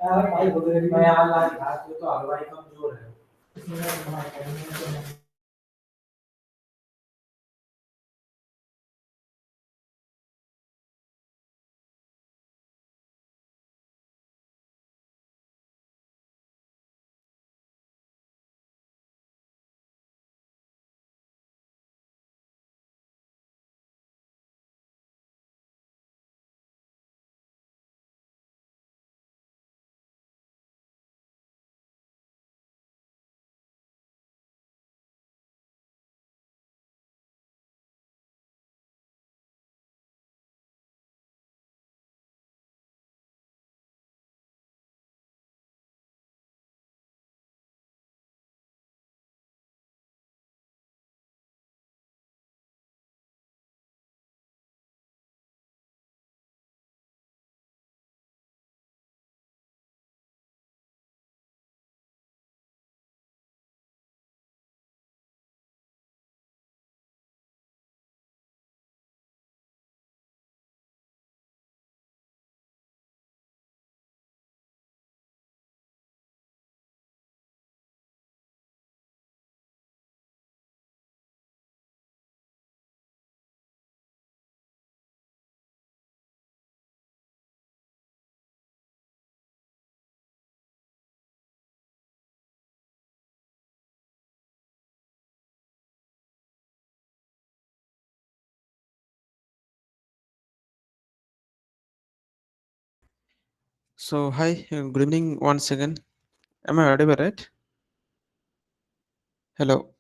भाई मैं आज घास पे तो हलवाई कमजोर है। So, hi, good evening once again. Am I audible, right? Hello.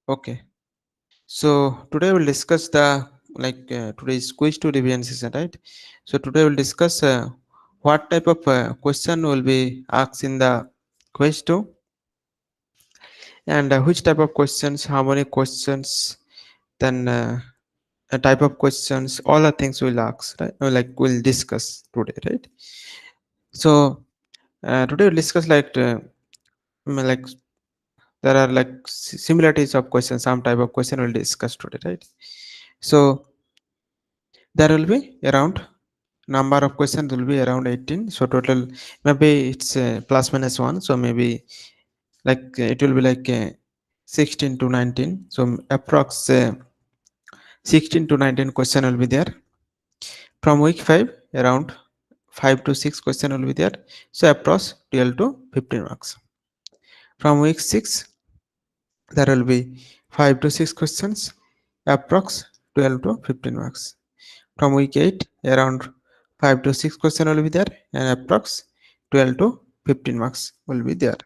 Okay. So, today we'll discuss the today's quiz to revision session, right? So, today we'll discuss what type of question will be asked in the quiz to, and which type of questions, how many questions, then a type of questions, all the things we'll ask, right? Or like we'll discuss today, right? So, today we'll discuss like there are like similarities of questions, some type of question we'll discuss today, right? So there will be around number of questions will be around 18, so total maybe it's plus minus 1, so maybe it will be 16 to 19, so approx 16 to 19 question will be there. From week 5 around 5 to 6 question will be there, so approx 12 to 15 marks. From week 6 there will be 5 to 6 questions, approx 12 to 15 marks. From week 8 around 5 to 6 question will be there, and approx 12 to 15 marks will be there.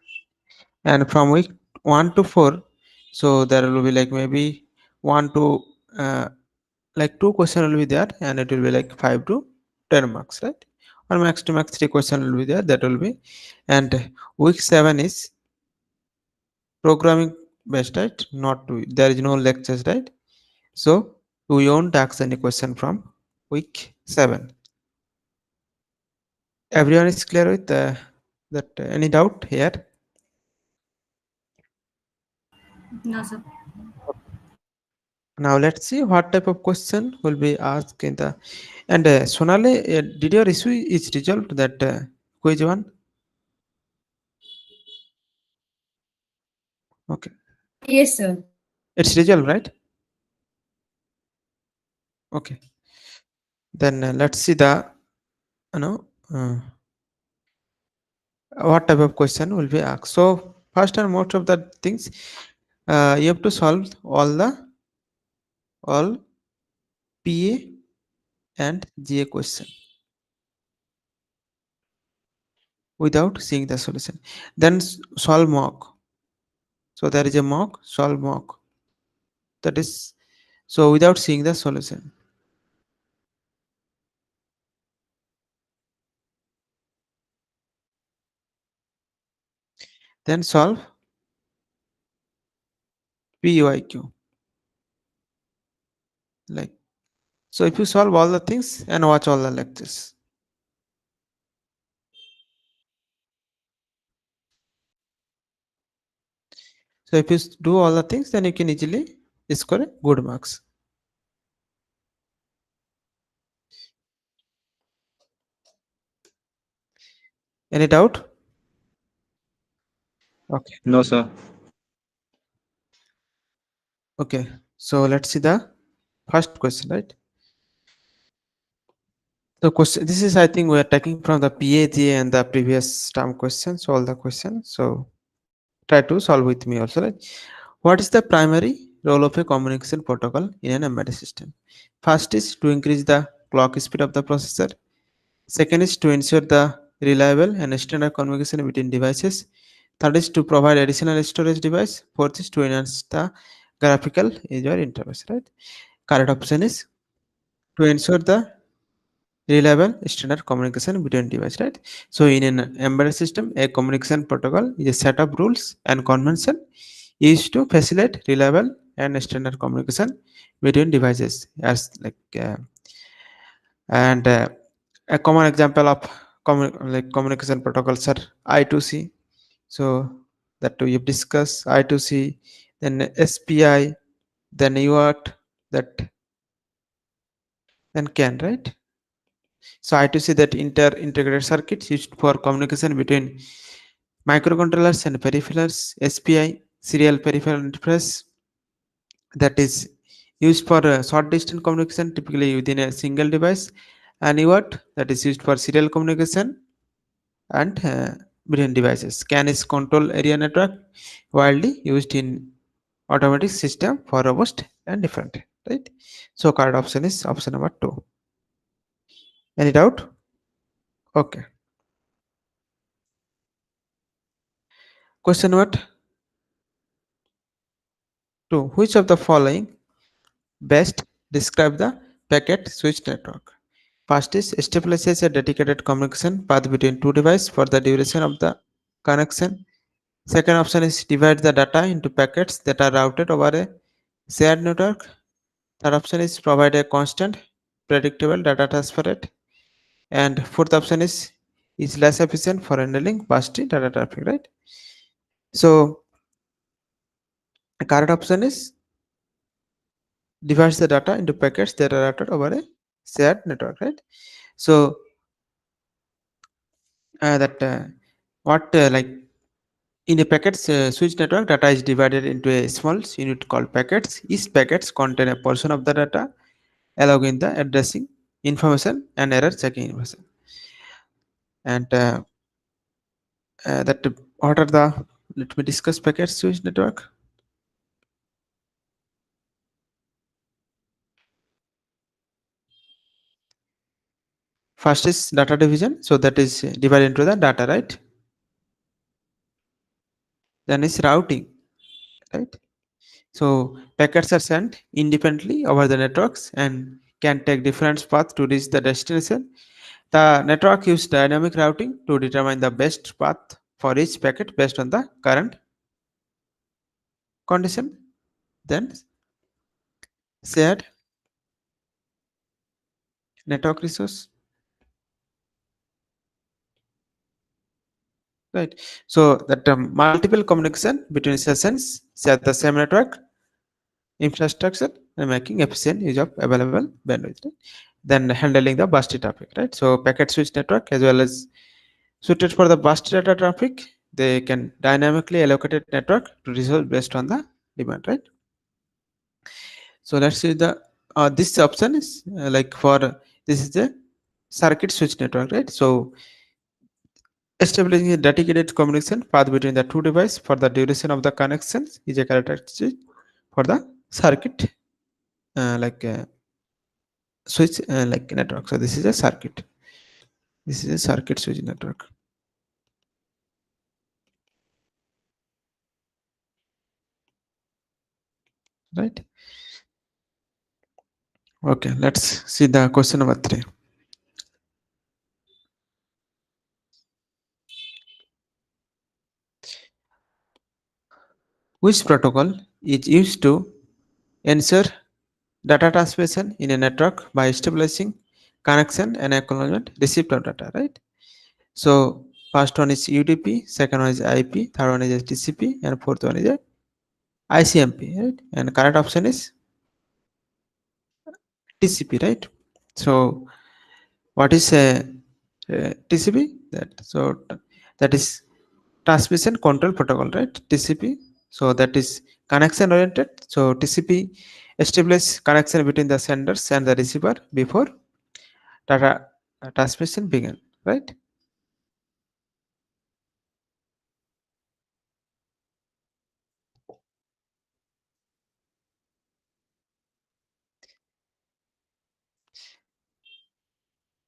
And from week 1 to 4, so there will be like maybe 1 to like 2 question will be there, and it will be like 5 to 10 marks, right? Or max to max 3 question will be there, that will be. And week 7 is programming based, right? Not to, there is no lectures, right? So we won't ask any question from week 7. Everyone is clear with that? Any doubt here? No, sir. Now let's see what type of question will be asked in the. And Sonali, did your issue is resolved, that quiz one? Okay, Yes, sir. it's resolved, right? Okay, then let's see the you know uh, what type of question will be asked. So first and most of the things, you have to solve all PA and GA question without seeing the solution. Then solve mock. So there is a mock, solve mock. That is, so without seeing the solution. Then solve PYQ. Like, so if you solve all the things and watch all the lectures. So if you do all the things, then you can easily score good marks. Any doubt? Okay. No, sir. Okay. So let's see the first question, right? The question, this is, I think we are taking from the PAG and the previous term questions, all the questions. So try to solve with me also, right? What is the primary role of a communication protocol in an embedded system? First is to increase the clock speed of the processor. Second is to ensure the reliable and standard communication between devices. Third is to provide additional storage device. Fourth is to enhance the graphical user interface, right? Correct option is to ensure the reliable standard communication between devices, right? So in an embedded system, a communication protocol is a set of rules and convention used to facilitate reliable and standard communication between devices, as like and a common example of communication protocols are I2C. So that we've discussed I2C, then SPI, then UART, that then CAN, right? So I2C, that integrated circuits used for communication between microcontrollers and peripherals. SPI, serial peripheral interface, that is used for short distance communication, typically within a single device. And UART, that is used for serial communication and between devices. CAN is control area network, widely used in automatic system for robust and different, right? So correct option is option number 2. Any doubt? Okay. Question number 2. Which of the following best describe the packet switch network? First is establishes a dedicated communication path between two devices for the duration of the connection. Second option is divide the data into packets that are routed over a shared network. Third option is provide a constant, predictable data transfer rate. And fourth option is less efficient for handling bursty data traffic, right? So the correct option is divides the data into packets that are routed over a shared network, right? So that what like in a packets switch network, data is divided into a small unit called packets. Each packets contain a portion of the data, allowing the addressing information and error checking information. And that what are the, let me discuss packet switch network. First is data division, so that is divided into the data, right? Then is routing, right? So packets are sent independently over the networks and can take different paths to reach the destination. The network uses dynamic routing to determine the best path for each packet based on the current condition. Then shared network resource, right? So that multiple communication between sessions share the same network infrastructure and making efficient use of available bandwidth, right? Then handling the bursty traffic, right? So packet switch network as well as suited for the burst data traffic, they can dynamically allocate network to resolve based on the demand, right? So let's see the this option is like for this is the circuit switch network, right? So establishing a dedicated communication path between the two devices for the duration of the connections is a characteristic for the circuit switch like network. So this is a circuit. This is a circuit switch network, right? Okay, let's see the question number 3. Which protocol is used to ensure data transmission in a network by establishing connection and acknowledgement receipt of data, right? So first one is UDP, second one is IP, third one is TCP, and fourth one is a ICMP, right? And correct option is TCP, right? So what is TCP? that. So that is transmission control protocol, right? TCP. So that is connection oriented. So TCP establish connection between the senders and the receiver before data transmission begin, right?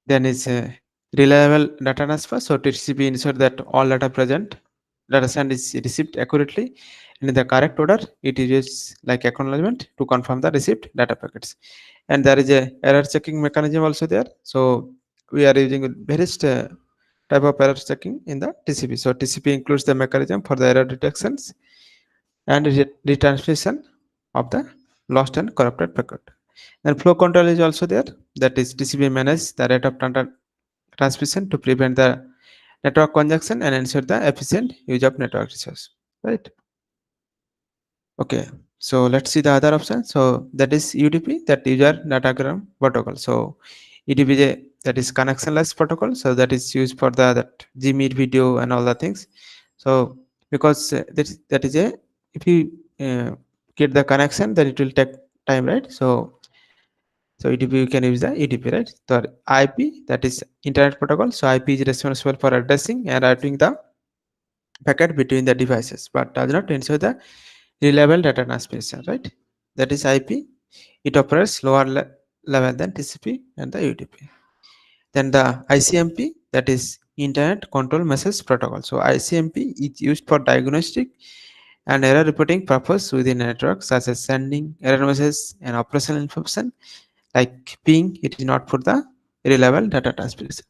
Then is a reliable data transfer. So TCP ensure that all data present, data send is received accurately and in the correct order. It uses like acknowledgement to confirm the received data packets. And there is a error checking mechanism also there. So we are using various type of error checking in the TCP. So TCP includes the mechanism for the error detections and retransmission of the lost and corrupted packet. And flow control is also there. That is TCP manage the rate of transmission to prevent the network congestion and ensure the efficient use of network resource. Right. Okay. So let's see the other option. So that is UDP, that user datagram protocol. So UDP is that is connectionless protocol. So that is used for the that Gmeet video and all the things. So because that is a, if you get the connection, then it will take time, right? So UDP, you can use the UDP, right? So IP, that is internet protocol. So IP is responsible for addressing and routing the packet between the devices, but does not ensure the reliable data transmission, right? That is IP. It operates lower level than TCP and the UDP. Then the ICMP, that is Internet Control Message Protocol. So ICMP is used for diagnostic and error reporting purpose within a network, such as sending error messages and operational information like ping. It is not for the reliable data transmission.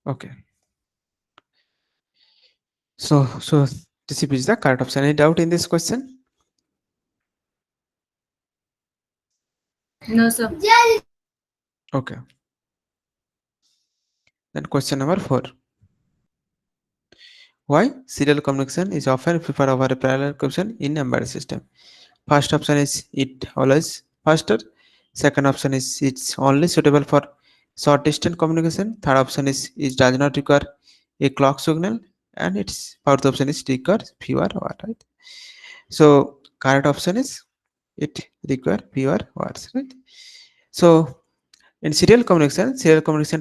Okay. So TCP is the correct option. Any doubt in this question? No, sir. Okay. Then question number 4. Why serial communication is often preferred over a parallel communication in embedded system? First option is it always faster. Second option is it's only suitable for short distance communication. Third option is it does not require a clock signal, and its fourth option is requires fewer hours. Right. So correct option is it require fewer hours. Right. So in serial communication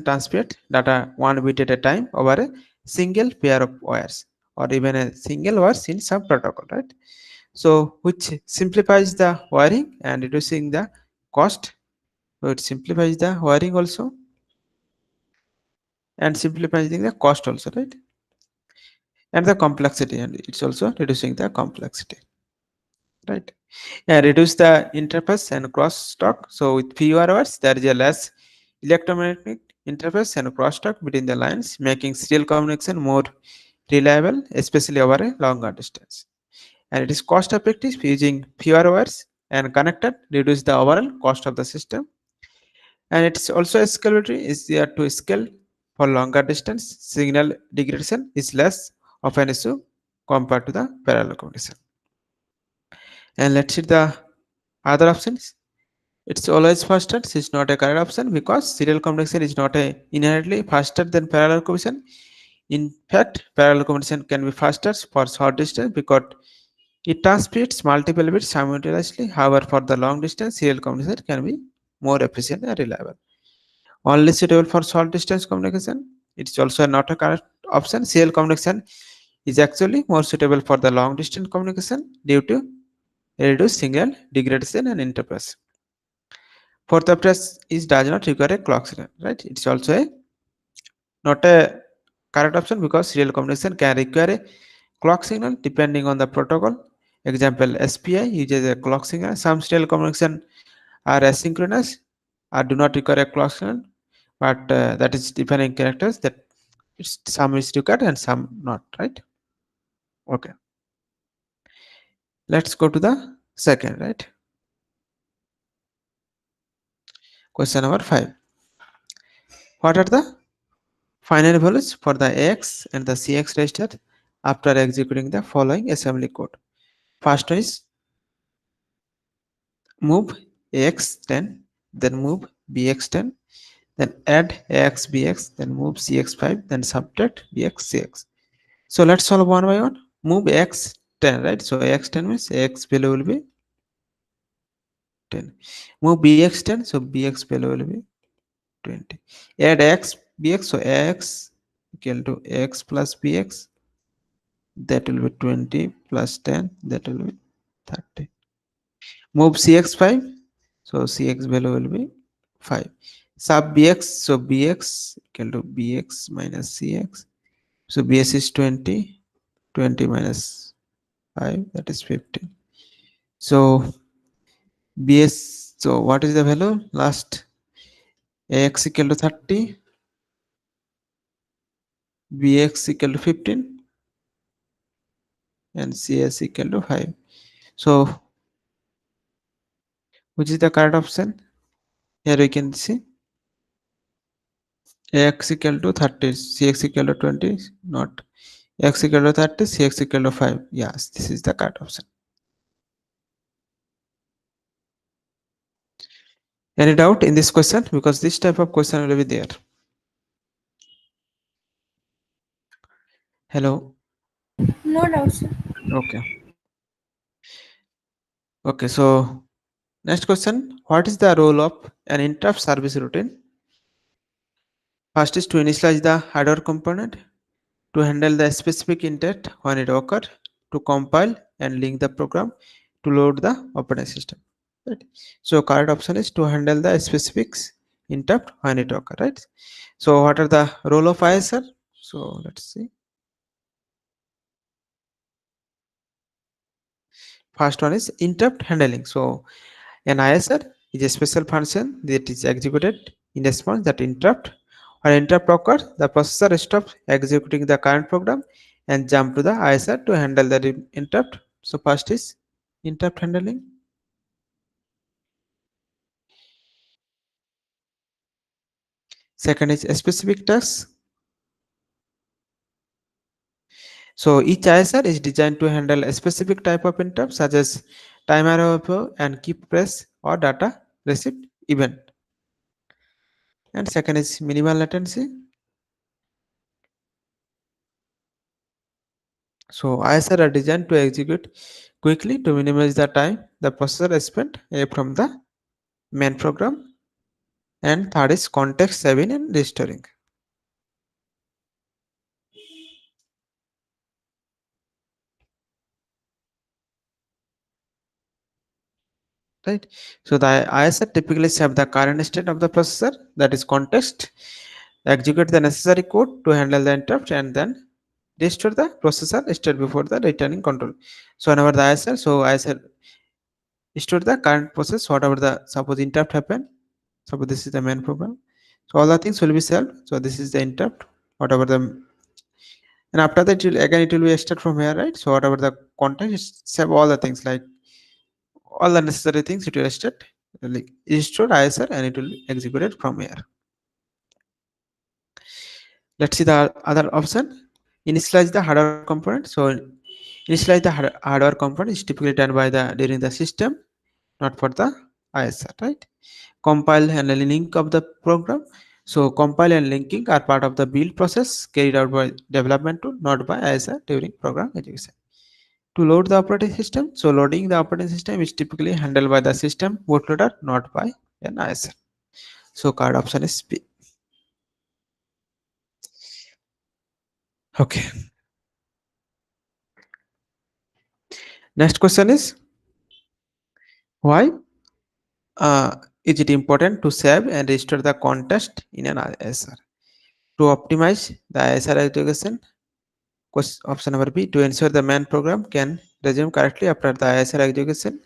transmit data one bit at a time over a single pair of wires or even a single wires in some protocol, right? So which simplifies the wiring and reducing the cost. So it simplifies the wiring also and simplifying the cost also, right? And the complexity, and it's also reducing the complexity, right? And reduce the interface and crosstalk. So with fewer words there is a less electromagnetic interface and crosstalk between the lines, making serial communication more reliable, especially over a longer distance. And it is cost effective using fewer wires and connected, reduce the overall cost of the system. And it's also scalability is there to scale for longer distance. Signal degradation is less of an issue compared to the parallel communication. And let's see the other options. It's always faster. This is not a correct option because serial communication is not a inherently faster than parallel communication. In fact, parallel communication can be faster for short distance because it transmits multiple bits simultaneously. However, for the long distance, serial communication can be more efficient and reliable. Only suitable for short distance communication. It's also not a correct option. Serial communication is actually more suitable for the long distance communication due to reduced signal degradation and interface. Fourth option is does not require a clock signal, right? It's also a not a correct option because serial communication can require a clock signal depending on the protocol. Example, SPI uses a clock signal. Some serial communication are asynchronous or do not require a clock signal, but that is defining characters that some is required and some not, right? Okay, let's go to the second, right? Question number 5. What are the final values for the x and the cx register after executing the following assembly code? First one is move ax10, then move bx10, then add ax bx, then move cx5, then subtract bx cx. So let's solve one by one. Move x10, right? So x10 means x value will be 10. Move bx10, so bx value will be 20. Add x bx, so x equal to x plus bx, that will be 20 plus 10, that will be 30. Move cx5, so cx value will be 5. Sub bx, so bx equal to bx minus cx, so bs is 20, 20 minus 5, that is 15. So bs, so what is the value last? Ax equal to 30, bx equal to 15, and cs equal to 5. So which is the correct option? Here we can see x equal to 30, cx equal to 20, not x equal to 30, cx equal to 5. Yes, this is the correct option. Any doubt in this question? Because this type of question will be there. Hello. No doubt, sir. Okay. Okay, so next question. What is the role of an interrupt service routine? First is to initialize the hardware component, to handle the specific interrupt when it occurs, to compile and link the program, to load the operating system. Right. So correct option is to handle the specifics interrupt when it occurs. Right. So what are the role of ISR? So let's see. First one is interrupt handling. So an ISR is a special function that is executed in response that interrupt. When interrupt occurs, the processor stops executing the current program and jump to the ISR to handle the interrupt. So first is interrupt handling. Second is a specific task. So each ISR is designed to handle a specific type of interrupt such as timer overflow and keep press or data receipt event. And second is minimal latency. So ISR are designed to execute quickly to minimize the time the processor spent away from the main program. And third is context saving and restoring. Right. So the ISR typically save the current state of the processor, that is context, execute the necessary code to handle the interrupt, and then restore the processor state before the returning control. So whenever the ISR restore the current process, whatever the suppose interrupt happen. Suppose this is the main program. So all the things will be saved. So this is the interrupt, whatever the, and after that it will be start from here, right? So whatever the content is save all the things, like all the necessary things, it will start like restore ISR and it will be executed from here. Let's see the other option. Initialize the hardware component. So initialize the hardware component is typically done by the during the system, not for the ISR, right? Compile and link of the program. So compile and linking are part of the build process carried out by development tool, not by ISR during program execution. To load the operating system, so loading the operating system is typically handled by the system bootloader, not by an ISR. So card option is B. Okay. Next question is, why is it important to save and restore the context in an ISR? To optimize the ISR execution. Option number B, to ensure the main program can resume correctly after the ISR execution.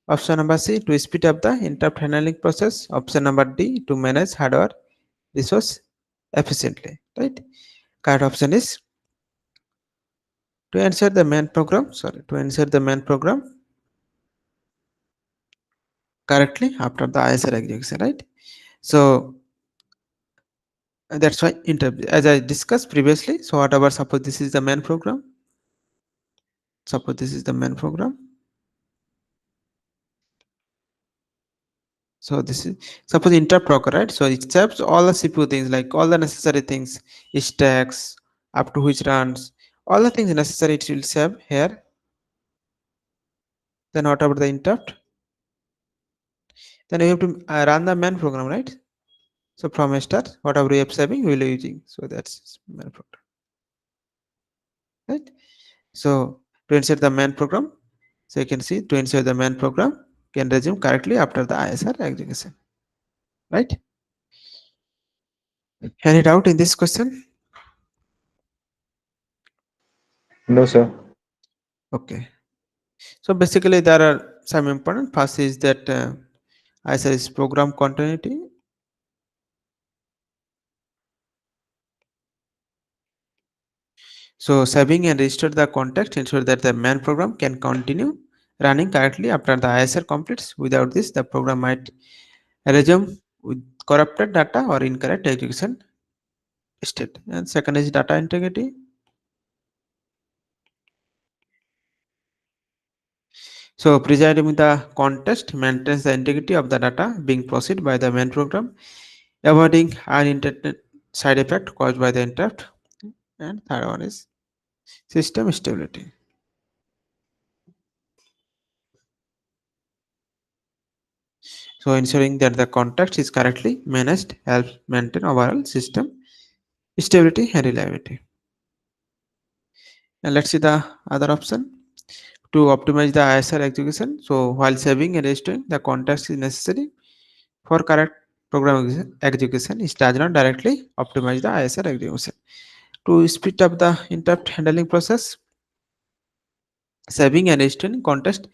Option number C, to speed up the interrupt handling process. Option number D, to manage hardware resource efficiently. Right. Correct option is to ensure the main program. To ensure the main program correctly after the ISR execution. Right. So That's why interrupt, as I discussed previously. So whatever, suppose this is the main program, suppose this is the main program. So this is, suppose interrupt occur, right? So it saves all the CPU things, like all the necessary things, stacks up to which runs, all the things necessary it will save here. Then what about the interrupt? Then you have to run the main program, right? So from a start, whatever we have saving, we will be using. So that's main program, right? So to insert the main program, so you can see to insert the main program can resume correctly after the ISR execution, right? Any doubt in this question? No, sir. Okay. So basically there are some important. First is that ISR is program continuity. So saving and restore the context ensure that the main program can continue running correctly after the ISR completes. Without this, the program might resume with corrupted data or incorrect execution state. And second is data integrity. So presiding the context maintains the integrity of the data being processed by the main program, avoiding unintended side effect caused by the interrupt. And third one is system stability. So ensuring that the context is correctly managed helps maintain overall system stability and reliability. And let's see the other option to optimize the ISR execution. So while saving and restoring the context is necessary for correct program execution, it does not directly optimize the ISR execution. To speed up the interrupt handling process, saving and restoring context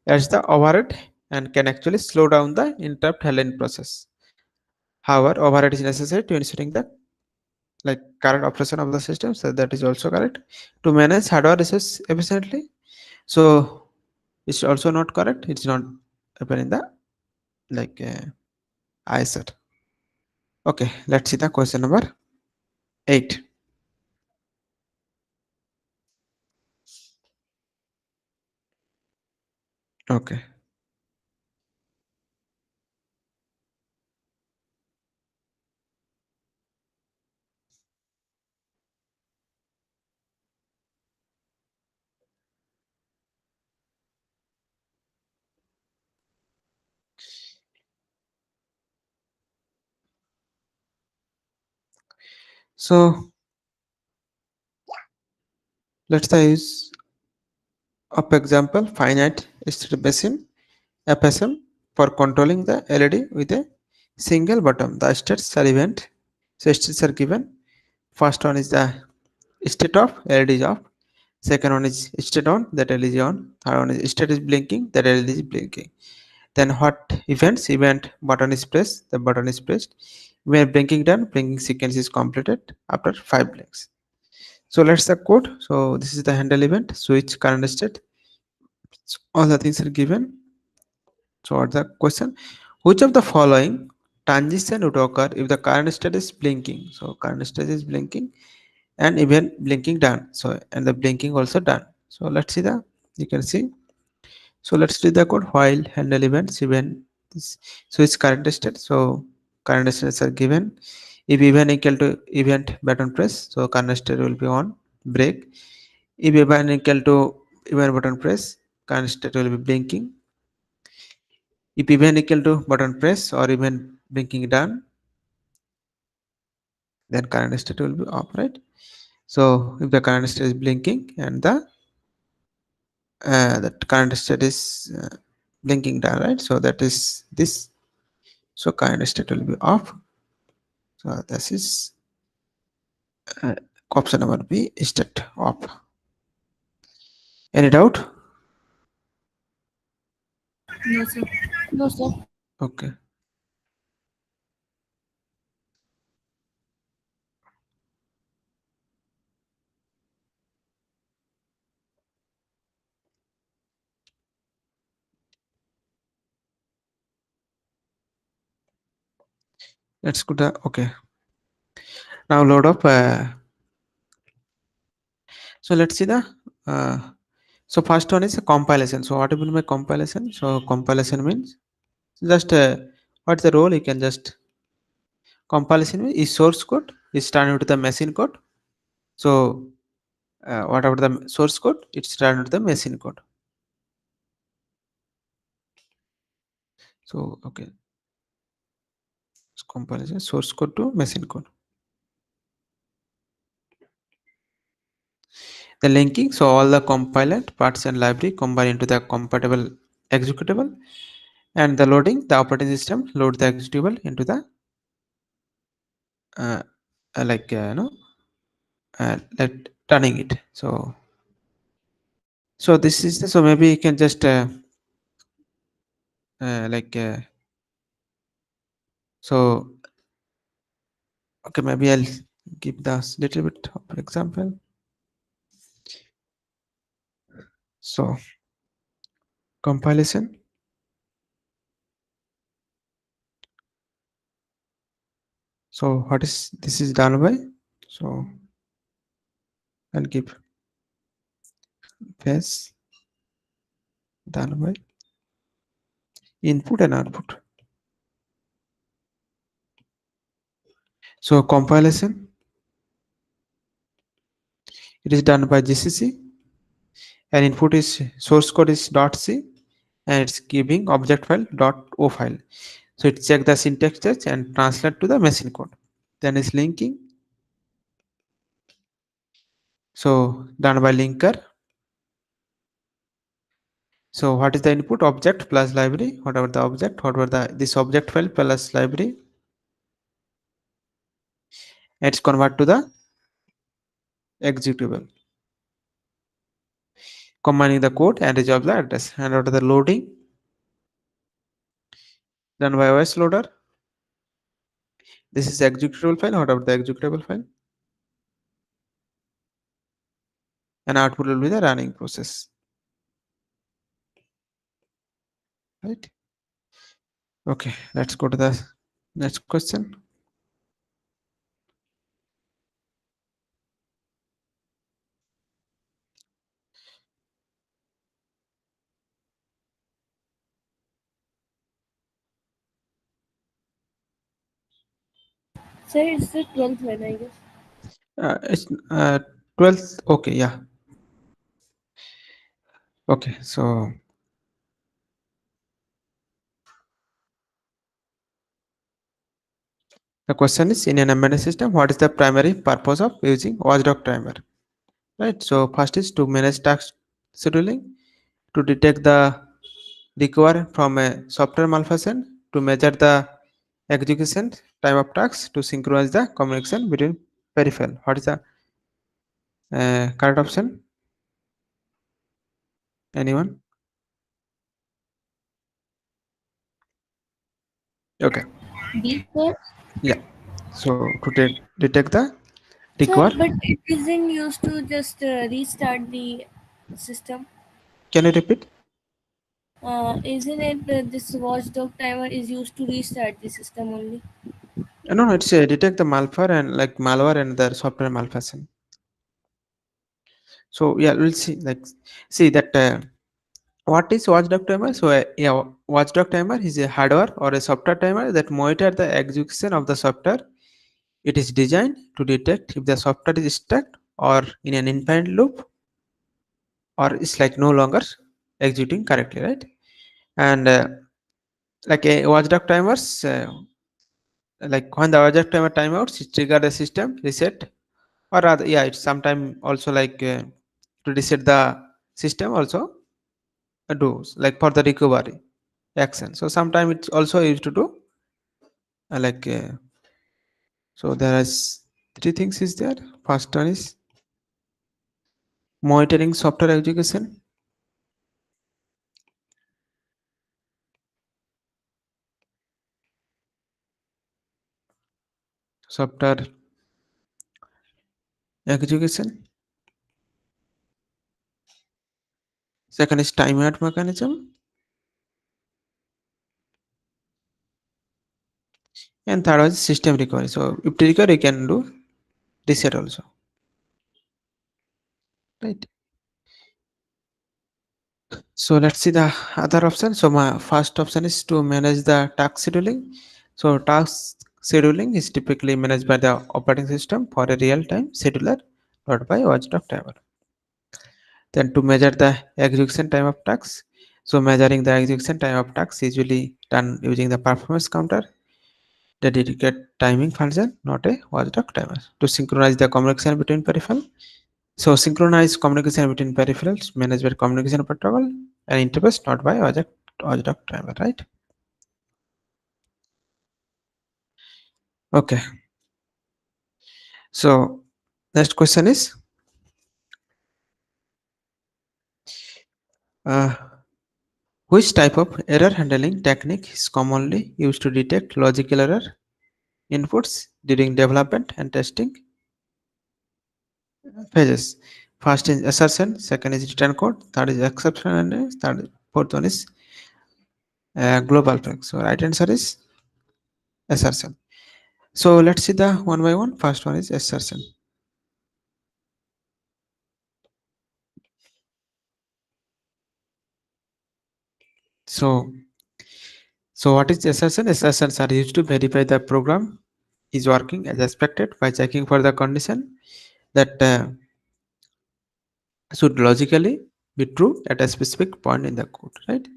adds the overhead and can actually slow down the interrupt handling process. However, overhead is necessary to ensuring the like current operation of the system, so that is also correct. To manage hardware resource efficiently, so it's also not correct. It's not happen in the like ISR. Okay, let's see the question number 8. Okay. So let's use up example finite state basin FSM for controlling the LED with a single button. The states are event. So states are given. First one is the state off, LED is off. Second one is state on, that LED is on. Third one is state is blinking, that LED is blinking. Then what events? Event button is pressed, the button is pressed. When blinking done, blinking sequence is completed after 5 blinks. So let's the code. So this is the handle event, switch current state. So all the things are given. So what's the question? Which of the following transition would occur if the current state is blinking? So current state is blinking and even blinking done. So and the blinking also done. So let's see the, you can see. So let's do the code while handle events event this, so it's current state. So current states are given. If event equal to event button press, so current state will be on break. If event equal to event button press, current state will be blinking. If event equal to button press or event blinking done, then current state will be off, right? So if the current state is blinking and the current state is blinking down, right? So that is this. So current state will be off. So this is option number B, state off. Any doubt? No, sir. No, sir. Okay. Let's go to, okay. Now load up. So let's see the. So first one is a compilation. So what do you mean by compilation? So compilation means just what's the role? You can just compilation is source code is turned into the machine code. So whatever the source code, it's turned into the machine code. So okay, it's compilation source code to machine code. The linking, so all the compilant parts and library combine into the compatible executable, and the loading, the operating system load the executable into the like running it. So this is the, so maybe you can just so okay, maybe I'll give this little bit of example. So compilation. So what is this is done by? So I'll give phase done by input and output. So compilation, it is done by GCC, and input is source code is .c, and it's giving object file .o file. So it check the syntax change and translate to the machine code. Then is linking. So done by linker. So what is the input? Object plus library, whatever the object, whatever the this object file plus library. It's convert to the executable, combining the code and resolve the address. And after the loading, done by OS loader. This is the executable file, whatever the executable file, and output will be the running process. Right? Okay, let's go to the next question. Sir, it's the 12th one, I guess. It's 12th. Okay, yeah. Okay, so the question is, in an embedded system, what is the primary purpose of using watchdog timer? Right. So first is to manage task scheduling, to detect the recover from a software malfunction, to measure the execution time of tasks, to synchronize the communication between peripheral. What is the correct option? Anyone? Okay. B, sir. Yeah. So to detect the Sir, recover, but it isn't used to just restart the system. can you repeat? Isn't it this watchdog timer is used to restart the system only? No, it's detect the malware and like malware and the software malfunction. So yeah, we'll see. Like, see that what is watchdog timer? So yeah, watchdog timer is a hardware or a software timer that monitor the execution of the software. It is designed to detect if the software is stuck or in an infinite loop, or it's like no longer executing correctly, right? And like a watchdog timers, like when the watchdog timer timeouts, it trigger the system reset, or rather, yeah, it's sometime also like to reset the system also does like for the recovery action. So sometimes it's also used to do like so there is three things is there. First one is monitoring software execution. Software execution. Second is timeout mechanism. And third was system recovery. So if trigger you can do reset also, right? So let's see the other option. So my first option is to manage the task scheduling. So task scheduling is typically managed by the operating system for a real-time scheduler, not by watchdog timer. Then to measure the execution time of tasks. So measuring the execution time of tasks is usually done using the performance counter, the dedicated timing function, not a watchdog timer. To synchronize the communication between peripherals. So synchronize communication between peripherals managed by communication protocol and interface, not by watchdog timer, right? Okay. So next question is uh, which type of error handling technique is commonly used to detect logical error inputs during development and testing phases? First is assertion, second is return code, third is exception, and fourth one is global flag. So right answer is assertion. So let's see the one by one. First one is assertion. So what is assertion? Assertions are used to verify the program is working as expected by checking for the condition that should logically be true at a specific point in the code, right?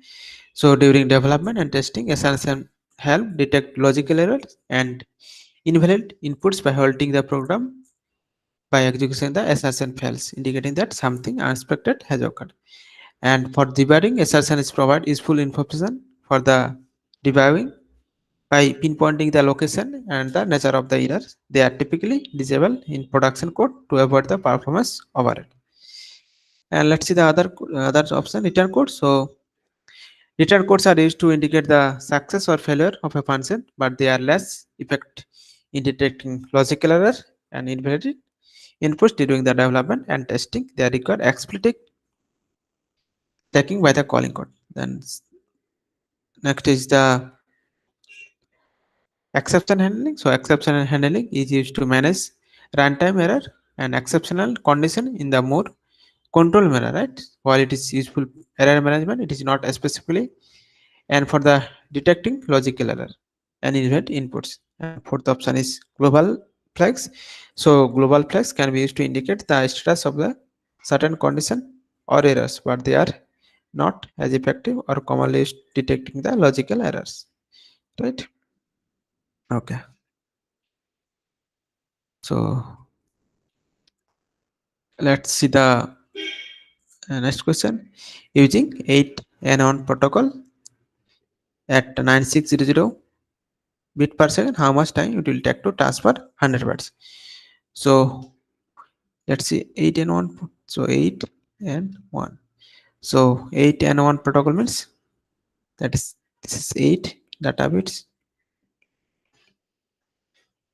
So during development and testing, assertion help detect logical errors and invalid inputs by halting the program by executing the assertion fails, indicating that something unexpected has occurred. And for debugging, assertion is provide useful information for the debugging by pinpointing the location and the nature of the error. They are typically disabled in production code to avoid the performance overhead. And let's see the other option, return code. So return codes are used to indicate the success or failure of a function, but they are less effective in detecting logical error and invalid inputs during the development and testing. They require explicit checking by the calling code. Then next is the exception handling. So exception handling is used to manage runtime error and exceptional condition in the more control manner, right? While it is useful error management, it is not specifically and for the detecting logical error and event inputs. And fourth option is global flags. So global flags can be used to indicate the status of the certain condition or errors, but they are not as effective or commonly used detecting the logical errors, right? Okay. So let's see the next question. Using 8N1 protocol at 9600 bit per second, how much time it will take to transfer 100 bytes? So let's see 8 and 1. So 8 and 1. So 8 and 1 protocol means that is this is 8 data bits,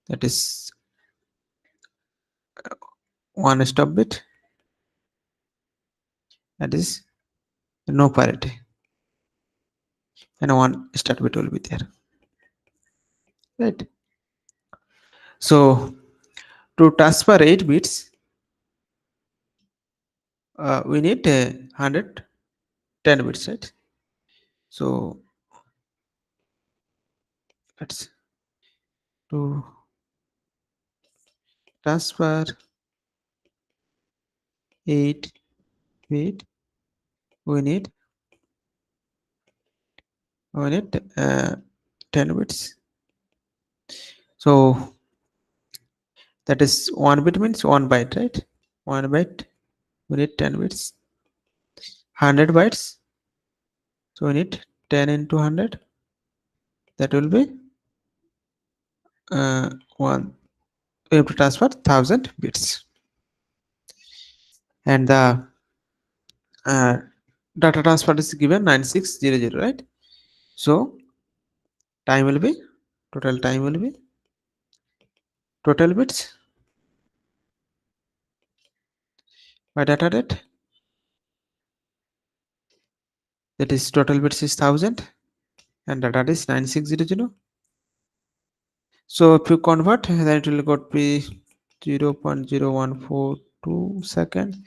that is 1 stop bit, that is no parity, and 1 start bit will be there, right? So to transfer 8 bits we need 110 bits, right? So let's to transfer 8 bit we need 10 bits. So that is 1 bit means 1 byte, right? 1 byte we need 10 bits. 100 bytes, so we need 10 into 100, that will be 1. We have to transfer 1000 bits, and the uh, data transfer is given 9600, right? So time will be total bits by data rate, that is total bits is 1000 and data rate is 9600. So if you convert, then it will go to be 0.0142 second.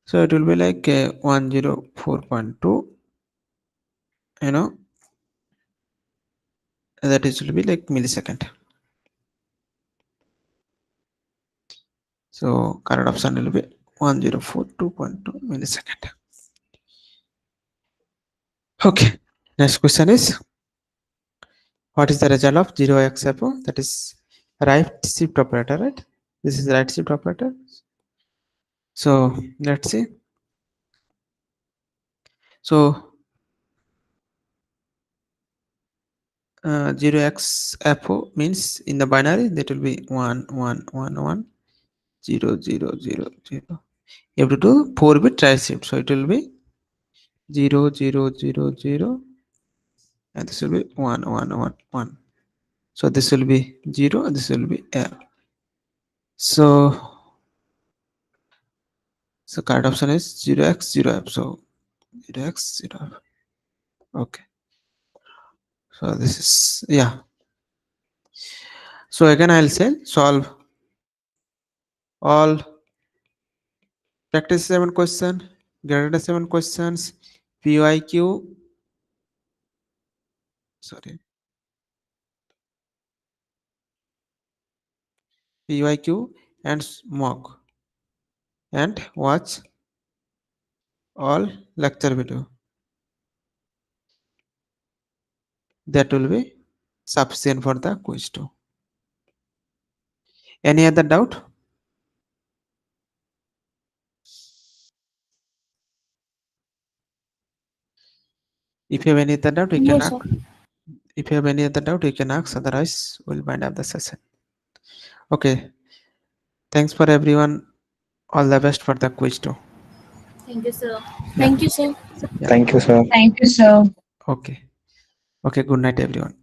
So it will be like 104.2, you know, that is will be like millisecond. So correct option will be 1042.2 millisecond. Okay, next question is, what is the result of 0x FO? That is right shift operator, right? This is right shift operator. So let's see. So 0x FO means in the binary that will be 1 1 1 1 0 0 0 0. You have to do 4-bit right shift, so it will be 0 0 0 0, and this will be 1 1 1 1. So this will be 0, this will be L. So correct option is 0x 0F. So 0x 0F. Okay. So this is, yeah. So again I'll say solve all practice 7 question, graded 7 questions, PYQ, sorry, PYQ and mock, and watch all lecture video. That will be sufficient for the quiz 2. Any other doubt? If you have any other doubt, you No, can sir. ask. If you have any other doubt, you can ask. Otherwise, we'll wind up the session. Okay. Thanks for everyone. All the best for the quiz 2. Thank you, sir. Thank you, sir. Yeah. Thank you, sir. Thank you, sir. Okay. Okay. Good night, everyone.